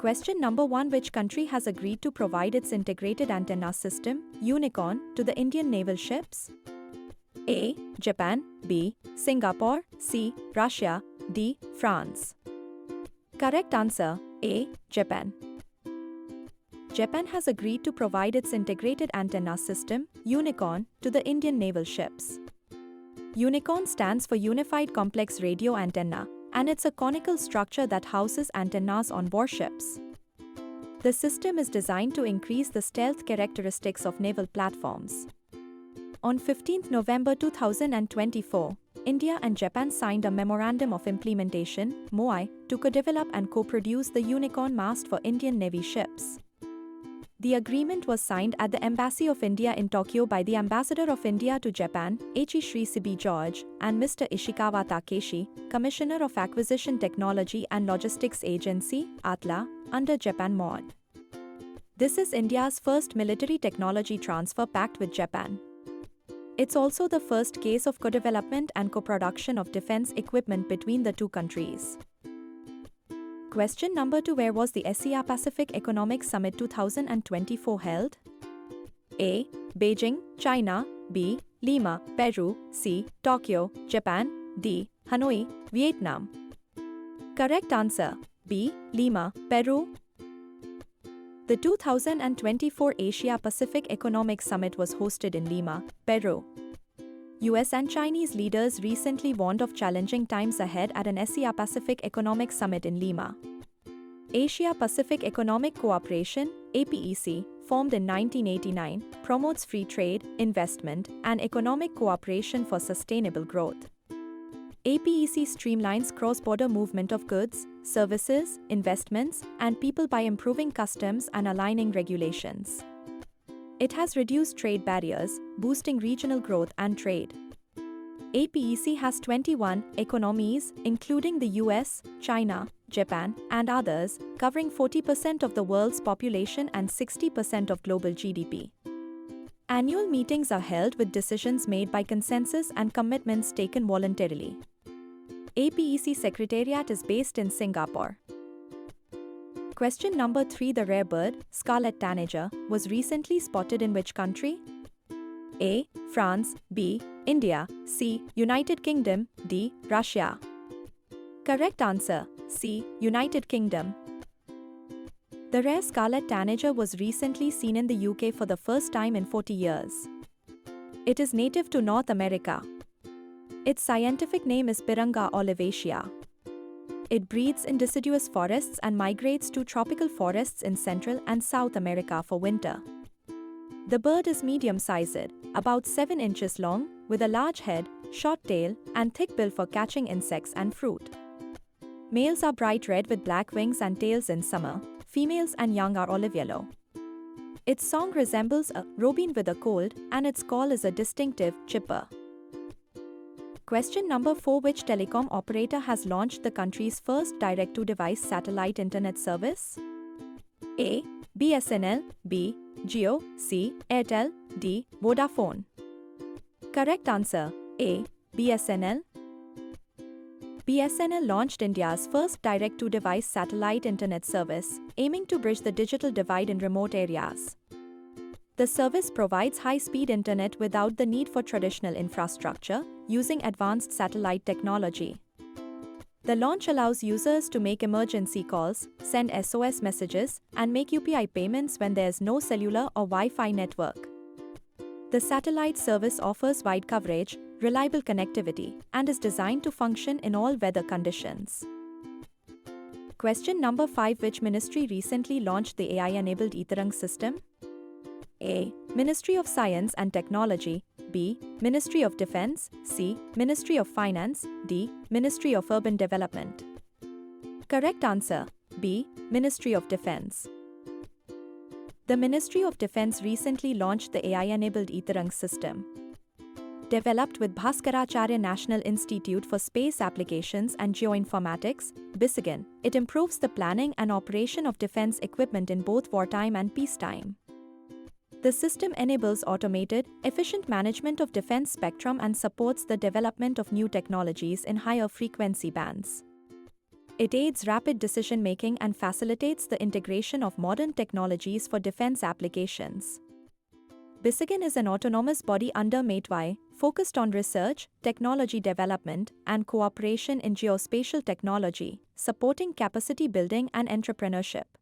Question number 1. Which country has agreed to provide its integrated antenna system, Unicorn, to the Indian naval ships? A. Japan. B. Singapore. C. Russia. D. France. Correct answer: A. Japan. Japan has agreed to provide its integrated antenna system, Unicorn, to the Indian naval ships. Unicorn stands for Unified Complex Radio Antenna, and it's a conical structure that houses antennas on warships. The system is designed to increase the stealth characteristics of naval platforms. On 15 November 2024, India and Japan signed a Memorandum of Implementation (MOI) to co-develop and co-produce the Unicorn mast for Indian Navy ships. The agreement was signed at the Embassy of India in Tokyo by the Ambassador of India to Japan, H.E. Sri Sibi George, and Mr. Ishikawa Takeshi, Commissioner of Acquisition Technology and Logistics Agency, ATLA, under Japan MOD. This is India's first military technology transfer pact with Japan. It's also the first case of co-development and co-production of defense equipment between the two countries. Question number 2. Where was the ASEA Pacific Economic Summit 2024 held? A. Beijing, China. B. Lima, Peru. C. Tokyo, Japan. D. Hanoi, Vietnam. Correct answer: B. Lima, Peru. The 2024 Asia Pacific Economic Summit was hosted in Lima, Peru. US and Chinese leaders recently warned of challenging times ahead at an Asia Pacific Economic Summit in Lima. Asia Pacific Economic Cooperation, APEC, formed in 1989, promotes free trade, investment, and economic cooperation for sustainable growth. APEC streamlines cross-border movement of goods, services, investments, and people by improving customs and aligning regulations. It has reduced trade barriers, boosting regional growth and trade. APEC has 21 economies, including the US, China, Japan, and others, covering 40% of the world's population and 60% of global GDP. Annual meetings are held with decisions made by consensus and commitments taken voluntarily. APEC Secretariat is based in Singapore. Question number 3. The rare bird, scarlet tanager, was recently spotted in which country? A. France. B. India. C. United Kingdom. D. Russia. Correct answer: C. United Kingdom. The rare scarlet tanager was recently seen in the UK for the first time in 40 years. It is native to North America. Its scientific name is Pyranga olivacea. It breeds in deciduous forests and migrates to tropical forests in Central and South America for winter. The bird is medium-sized, about 7 inches long, with a large head, short tail, and thick bill for catching insects and fruit. Males are bright red with black wings and tails in summer. Females and young are olive yellow. Its song resembles a robin with a cold, and its call is a distinctive chipper. Question number 4. Which telecom operator has launched the country's first direct-to-device satellite internet service? A. BSNL. B. Jio. C. Airtel. D. Vodafone. Correct answer: A. BSNL. BSNL launched India's first direct-to-device satellite internet service, aiming to bridge the digital divide in remote areas. The service provides high-speed internet without the need for traditional infrastructure, using advanced satellite technology. The launch allows users to make emergency calls, send SOS messages, and make UPI payments when there is no cellular or Wi-Fi network. The satellite service offers wide coverage, reliable connectivity, and is designed to function in all weather conditions. Question number 5. Which ministry recently launched the AI-enabled Etarang system? A. Ministry of Science and Technology. B. Ministry of Defense. C. Ministry of Finance. D. Ministry of Urban Development. Correct answer: B. Ministry of Defense. The Ministry of Defense recently launched the AI-enabled Etarang system. Developed with Bhaskaracharya National Institute for Space Applications and Geoinformatics, BISAGIN, it improves the planning and operation of defense equipment in both wartime and peacetime. The system enables automated, efficient management of defense spectrum and supports the development of new technologies in higher frequency bands. It aids rapid decision-making and facilitates the integration of modern technologies for defense applications. BISAGEN is an autonomous body under MATEWAI, focused on research, technology development, and cooperation in geospatial technology, supporting capacity building and entrepreneurship.